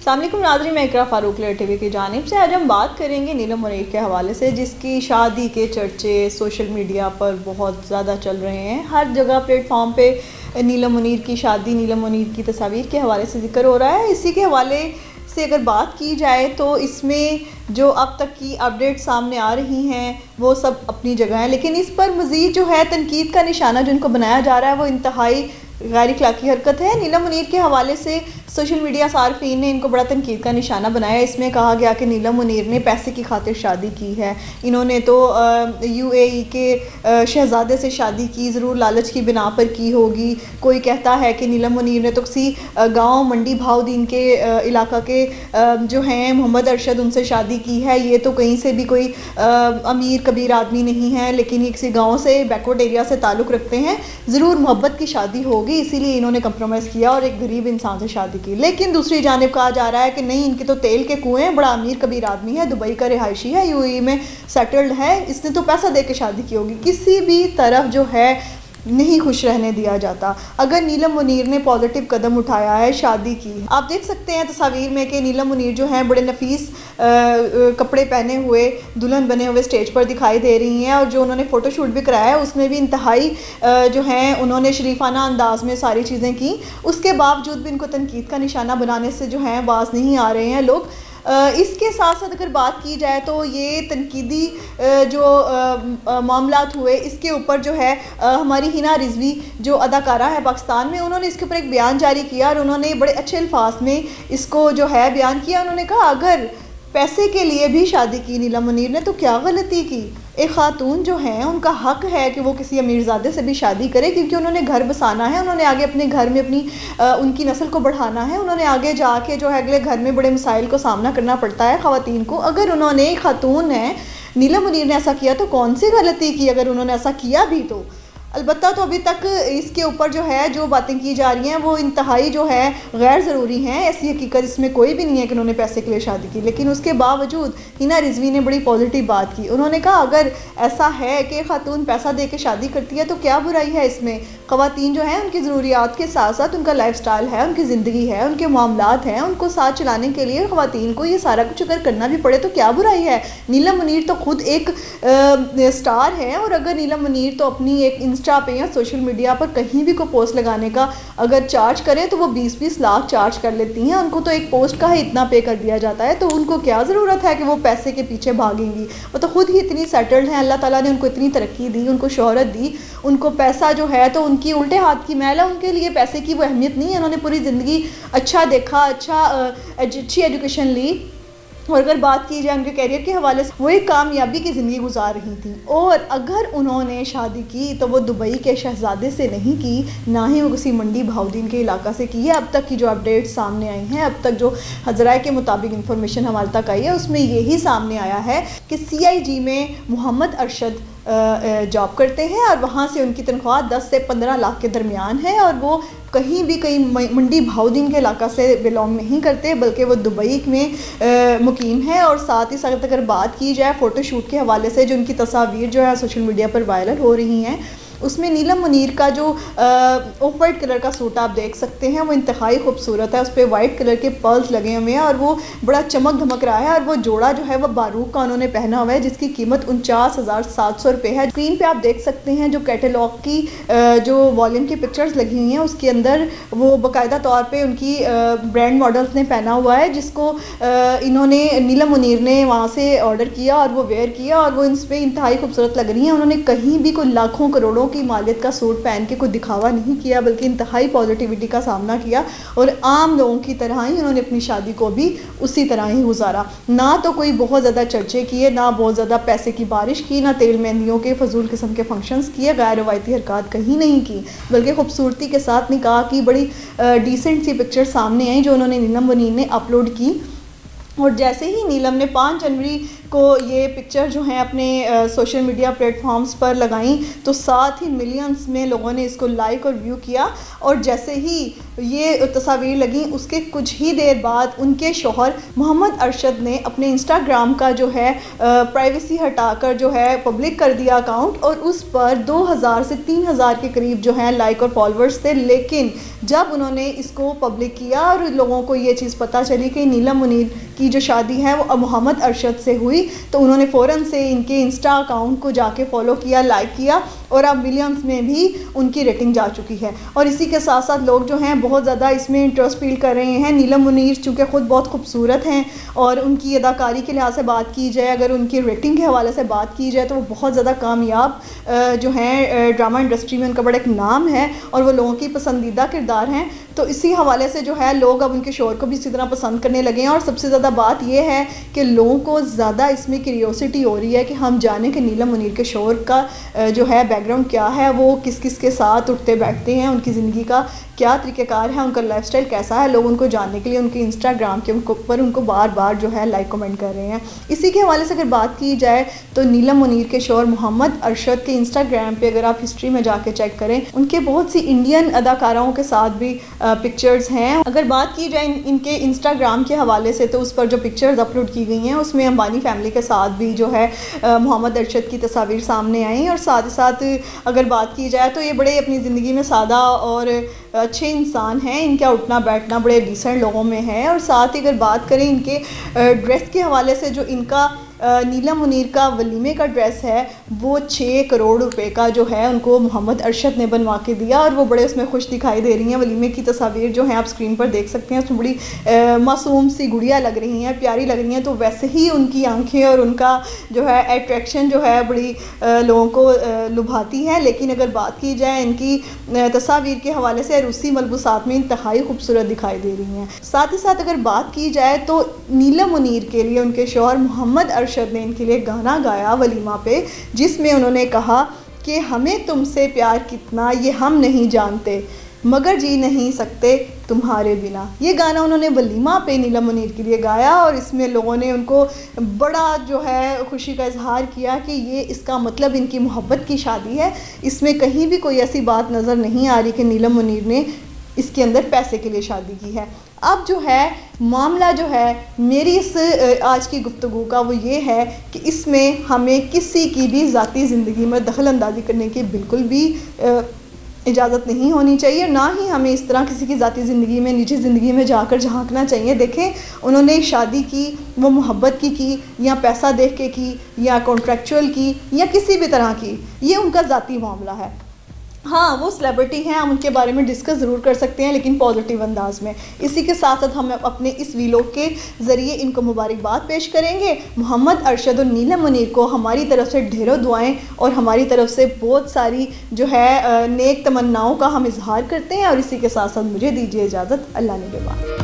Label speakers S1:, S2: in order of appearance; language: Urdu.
S1: السلام علیکم ناظرین، میں اقرا فاروق ٹی وی کی جانب سے آج ہم بات کریں گے نیلم منیر کے حوالے سے، جس کی شادی کے چرچے سوشل میڈیا پر بہت زیادہ چل رہے ہیں۔ ہر جگہ پلیٹ فارم پہ نیلم منیر کی شادی، نیلم منیر کی تصاویر کے حوالے سے ذکر ہو رہا ہے۔ اسی کے حوالے سے اگر بات کی جائے تو اس میں جو اب تک کی اپڈیٹ سامنے آ رہی ہیں وہ سب اپنی جگہ ہیں، لیکن اس پر مزید جو ہے تنقید کا نشانہ جو ان کو بنایا جا رہا ہے وہ انتہائی غیر اخلاقی حرکت ہے۔ نیلم منیر کے حوالے سے سوشل میڈیا صارفین نے ان کو بڑا تنقید کا نشانہ بنایا۔ اس میں کہا گیا کہ نیلم منیر نے پیسے کی خاطر شادی کی ہے، انہوں نے تو UAE کے شہزادے سے شادی کی، ضرور لالچ کی بنا پر کی ہوگی۔ کوئی کہتا ہے کہ نیلم منیر نے تو کسی گاؤں منڈی بہاؤدین کے علاقہ کے جو ہیں محمد ارشد، ان سے شادی کی ہے، یہ تو کہیں سے بھی کوئی امیر کبیر آدمی نہیں ہے، لیکن یہ کسی گاؤں سے بیکورڈ ایریا سے تعلق رکھتے ہیں، ضرور محبت کی شادی ہوگی، اسی لیے انہوں نے کمپرومائز کیا اور ایک غریب انسان سے شادی کی۔ لیکن دوسری جانب کہا جا رہا ہے کہ نہیں، ان کے تو تیل کے کنویں ہیں، بڑا امیر کبیر آدمی ہے، دبئی کا رہائشی ہے، UAE میں سیٹلڈ ہے، اس نے تو پیسہ دے کے شادی کی ہوگی۔ کسی بھی طرف جو ہے نہیں خوش رہنے دیا جاتا۔ اگر نیلم منیر نے پازیٹیو قدم اٹھایا ہے، شادی کی، آپ دیکھ سکتے ہیں تصاویر میں کہ نیلم منیر جو ہیں بڑے نفیس کپڑے پہنے ہوئے، دلہن بنے ہوئے سٹیج پر دکھائی دے رہی ہیں، اور جو انہوں نے فوٹو شوٹ بھی کرایا ہے اس میں بھی انتہائی جو ہیں انہوں نے شریفانہ انداز میں ساری چیزیں کی۔ اس کے باوجود بھی ان کو تنقید کا نشانہ بنانے سے جو ہیں باز نہیں آ رہے ہیں لوگ۔ اس کے ساتھ ساتھ اگر بات کی جائے تو یہ تنقیدی جو معاملات ہوئے، اس کے اوپر جو ہے ہماری حنا رضوی جو اداکارہ ہے پاکستان میں، انہوں نے اس کے اوپر ایک بیان جاری کیا، اور انہوں نے بڑے اچھے الفاظ میں اس کو جو ہے بیان کیا۔ انہوں نے کہا اگر پیسے کے لیے بھی شادی کی نیلم منیر نے تو کیا غلطی کی؟ ایک خاتون جو ہیں ان کا حق ہے کہ وہ کسی امیرزادے سے بھی شادی کرے، کیونکہ انہوں نے گھر بسانا ہے، انہوں نے آگے اپنے گھر میں اپنی ان کی نسل کو بڑھانا ہے، انہوں نے آگے جا کے جو ہے اگلے گھر میں بڑے مسائل کو سامنا کرنا پڑتا ہے خواتین کو۔ اگر انہوں نے خاتون ہیں نیلم منیر نے ایسا کیا تو کون سی غلطی کی اگر انہوں نے ایسا کیا بھی تو؟ البتہ تو ابھی تک اس کے اوپر جو ہے جو باتیں کی جا رہی ہیں وہ انتہائی جو ہے غیر ضروری ہیں، ایسی حقیقت اس میں کوئی بھی نہیں ہے کہ انہوں نے پیسے کے لیے شادی کی۔ لیکن اس کے باوجود حنا رضوی نے بڑی پازیٹیو بات کی، انہوں نے کہا اگر ایسا ہے کہ خاتون پیسہ دے کے شادی کرتی ہے تو کیا برائی ہے اس میں؟ خواتین جو ہیں ان کی ضروریات کے ساتھ ساتھ ان کا لائف سٹائل ہے، ان کی زندگی ہے، ان کے معاملات ہیں، ان کو ساتھ چلانے کے لیے خواتین کو یہ سارا کچھ اگر کرنا بھی پڑے تو کیا برائی ہے؟ نیلم منیر تو خود ایک سٹار ہے، اور اگر نیلم منیر تو اپنی ایک انسٹا پہ یا سوشل میڈیا پر کہیں بھی کوئی پوسٹ لگانے کا اگر چارج کریں تو وہ 20-20 لاکھ چارج کر لیتی ہیں، ان کو تو ایک پوسٹ کا ہی اتنا پے کر دیا جاتا ہے، تو ان کو کیا ضرورت ہے کہ وہ پیسے کے پیچھے بھاگیں گی؟ وہ تو خود ہی اتنی سیٹلڈ ہیں، اللہ تعالیٰ نے ان کو اتنی ترقی دی، ان کو شہرت دی، ان کو پیسہ جو ہے تو ان کی الٹے ہاتھ کی میل ہے، ان کے لیے پیسے کی وہ اہمیت نہیں ہے، انہوں نے پوری زندگی اچھا دیکھا، اچھی ایجوکیشن لی، اور اگر بات کی جائے ان کے کیریئر کے حوالے سے وہ ایک کامیابی کی زندگی گزار رہی تھیں۔ اور اگر انہوں نے شادی کی تو وہ دبئی کے شہزادے سے نہیں کی، نہ ہی وہ کسی منڈی بہاؤدین کے علاقہ سے کی ہے۔ اب تک کی جو اپڈیٹ سامنے آئی ہیں، اب تک جو ذرائع کے مطابق انفارمیشن ہمارے تک آئی ہے، اس میں یہی سامنے آیا ہے کہ CIG میں محمد ارشد جاب کرتے ہیں، اور وہاں سے ان کی تنخواہ 10 سے 15 لاکھ کے درمیان ہے، اور وہ کہیں بھی منڈی بہاؤدین کے علاقہ سے بلونگ نہیں کرتے، بلکہ وہ دبئی میں مقیم ہیں۔ اور ساتھ ہی ساتھ اگر بات کی جائے فوٹو شوٹ کے حوالے سے، جو ان کی تصاویر جو ہے سوشل میڈیا پر وائرل ہو رہی ہیں، اس میں نیلم منیر کا جو آف وائٹ کلر کا سوٹ آپ دیکھ سکتے ہیں وہ انتہائی خوبصورت ہے، اس پہ وائٹ کلر کے پرلز لگے ہوئے ہیں، اور وہ بڑا چمک دھمک رہا ہے، اور وہ جوڑا جو ہے وہ باروک کا انہوں نے پہنا ہوا ہے، جس کی قیمت 49,700 روپے ہے۔ اسکرین پہ آپ دیکھ سکتے ہیں جو کیٹلاگ کی جو والیوم کی پکچرز لگی ہوئی ہیں، اس کے اندر وہ باقاعدہ طور پہ ان کی برانڈ ماڈلز نے پہنا ہوا ہے، جس کو انہوں نے نیلم منیر نے وہاں سے آرڈر کیا اور وہ ویئر کیا، اور وہ اس پہ انتہائی خوبصورت لگ رہی ہیں۔ انہوں نے کہیں بھی کوئی لاکھوں کروڑوں کی مالیت کا سوٹ پہن کے کوئی دکھاوا نہیں کیا، بلکہ انتہائی پازیٹیوٹی کا سامنا کیا، اور عام لوگوں کی طرح ہی انہوں نے اپنی شادی کو بھی اسی طرح ہی گزارا۔ نہ تو کوئی بہت زیادہ چرچے کیے، نہ بہت زیادہ پیسے کی بارش کی، نہ تیل مہندیوں کے فضول قسم کے فنکشنز کیے، غیر روایتی حرکات کہیں نہیں کی، بلکہ خوبصورتی کے ساتھ نکاح کی بڑی ڈیسنٹ سی پکچر سامنے آئی جو انہوں نے نیلم منیر نے اپلوڈ کی۔ اور جیسے ہی نیلم نے 5 جنوری کو یہ پکچر جو ہیں اپنے سوشل میڈیا پلیٹ فارمز پر لگائیں تو ساتھ ہی ملینز میں لوگوں نے اس کو لائک اور ویو کیا. اور جیسے ہی یہ تصاویر لگیں اس کے کچھ ہی دیر بعد ان کے شوہر محمد ارشد نے اپنے انسٹاگرام کا جو ہے پرائیویسی ہٹا کر جو ہے پبلک کر دیا اکاؤنٹ, اور اس پر 2000 سے 3000 کے قریب جو ہیں لائک اور فالوورز تھے. لیکن جب انہوں نے اس کو پبلک کیا اور لوگوں کو یہ چیز پتہ چلی کہ نیلم منیر کی جو شادی ہے وہ محمد ارشد سے ہوئی, تو انہوں نے فوراً سے ان کے انسٹا اکاؤنٹ کو جا کے فالو کیا, لائک کیا, اور اب ملینز میں بھی ان کی ریٹنگ جا چکی ہے. اور اسی کے ساتھ ساتھ لوگ جو ہیں بہت زیادہ اس میں انٹرسٹ فیل کر رہے ہیں. نیلم منیر چونکہ خود بہت خوبصورت ہیں اور ان کی اداکاری کے لحاظ سے بات کی جائے, اگر ان کی ریٹنگ کے حوالے سے بات کی جائے تو وہ بہت زیادہ کامیاب جو ہیں ڈرامہ انڈسٹری میں ان کا بڑا ایک نام ہے اور وہ لوگوں کی پسندیدہ کردار ہیں. تو اسی حوالے سے جو ہے لوگ اب ان کے شوہر کو بھی اسی طرح پسند کرنے لگے ہیں. اور سب سے زیادہ بات یہ ہے کہ لوگوں کو زیادہ اس میں کیوریوسٹی ہو رہی ہے کہ ہم جانیں کہ نیلم منیر کے شوہر کا جو ہے بیک گراؤنڈ کیا ہے, وہ کس کس کے ساتھ اٹھتے بیٹھتے ہیں, ان کی زندگی کا کیا طریقہ کار ہے, ان کا لائف سٹائل کیسا ہے. لوگ ان کو جاننے کے لیے ان کے انسٹاگرام کے اوپر ان کو بار بار جو ہے لائک کمنٹ کر رہے ہیں. اسی کے حوالے سے اگر بات کی جائے تو نیلم منیر کے شوہر محمد ارشد کے انسٹاگرام پہ اگر آپ ہسٹری میں جا کے چیک کریں, ان کے بہت سی انڈین اداکاراؤں کے ساتھ بھی پکچرز ہیں. اگر بات کی جائے ان کے انسٹاگرام کے حوالے سے تو اس پر جو پکچرز اپلوڈ کی گئی ہیں اس میں امبانی فیملی کے ساتھ بھی جو ہے محمد ارشد کی تصاویر سامنے آئیں. اور ساتھ ہی ساتھ اگر بات کی جائے تو یہ بڑے اپنی زندگی میں سادہ اور اچھے انسان ہیں, ان کا اٹھنا بیٹھنا بڑے ڈیسنٹ لوگوں میں ہے. اور ساتھ ہی اگر بات کریں ان کے ڈریس کے حوالے سے, جو ان کا نیلم منیر کا ولیمے کا ڈریس ہے وہ 6 کروڑ روپے کا جو ہے ان کو محمد ارشد نے بنوا کے دیا, اور وہ بڑے اس میں خوش دکھائی دے رہی ہیں. ولیمے کی تصاویر جو ہیں آپ اسکرین پر دیکھ سکتے ہیں, اس میں بڑی معصوم سی گڑیا لگ رہی ہیں, پیاری لگ رہی ہیں. تو ویسے ہی ان کی آنکھیں اور ان کا جو ہے اٹریکشن جو ہے بڑی لوگوں کو لبھاتی ہے. لیکن اگر بات کی جائے ان کی تصاویر کے حوالے سے روسی ملبوسات میں انتہائی خوبصورت دکھائی دے رہی ہیں. ساتھ ہی ساتھ اگر بات کی جائے تو نیلم منیر کے لیے ان کے شوہر محمد ارشد نے ان کے لیے گانا گایا ولیمہ پہ, جس میں انہوں نے کہا کہ ہمیں تم سے پیار کتنا یہ ہم نہیں جانتے, مگر جی نہیں سکتے تمہارے بنا. یہ گانا انہوں نے ولیمہ پہ نیلم منیر کے لیے گایا, اور اس میں لوگوں نے ان کو بڑا جو ہے خوشی کا اظہار کیا کہ یہ اس کا مطلب ان کی محبت کی شادی ہے. اس میں کہیں بھی کوئی ایسی بات نظر نہیں آ رہی کہ نیلم منیر نے اس کے اندر پیسے کے لیے شادی کی ہے. اب جو ہے معاملہ جو ہے میری اس آج کی گفتگو کا وہ یہ ہے کہ اس میں ہمیں کسی کی بھی ذاتی زندگی میں دخل اندازی کرنے کی بالکل بھی اجازت نہیں ہونی چاہیے, نہ ہی ہمیں اس طرح کسی کی ذاتی زندگی میں نجی زندگی میں جا کر جھانکنا چاہیے. دیکھیں انہوں نے شادی کی وہ محبت کی یا پیسہ دیکھ کے کی یا کانٹریکچوئل کی یا کسی بھی طرح کی, یہ ان کا ذاتی معاملہ ہے. ہاں وہ سیلیبریٹی ہیں, ہم ان کے بارے میں ڈسکس ضرور کر سکتے ہیں لیکن پازیٹیو انداز میں. اسی کے ساتھ ساتھ ہم اپنے اس ویلوگ کے ذریعے ان کو مبارکباد پیش کریں گے. محمد ارشد اور نیلم منیر کو ہماری طرف سے ڈھیروں دعائیں اور ہماری طرف سے بہت ساری جو ہے نیک تمناؤں کا ہم اظہار کرتے ہیں. اور اسی کے ساتھ ساتھ مجھے دیجیے اجازت. اللہ نگہبان.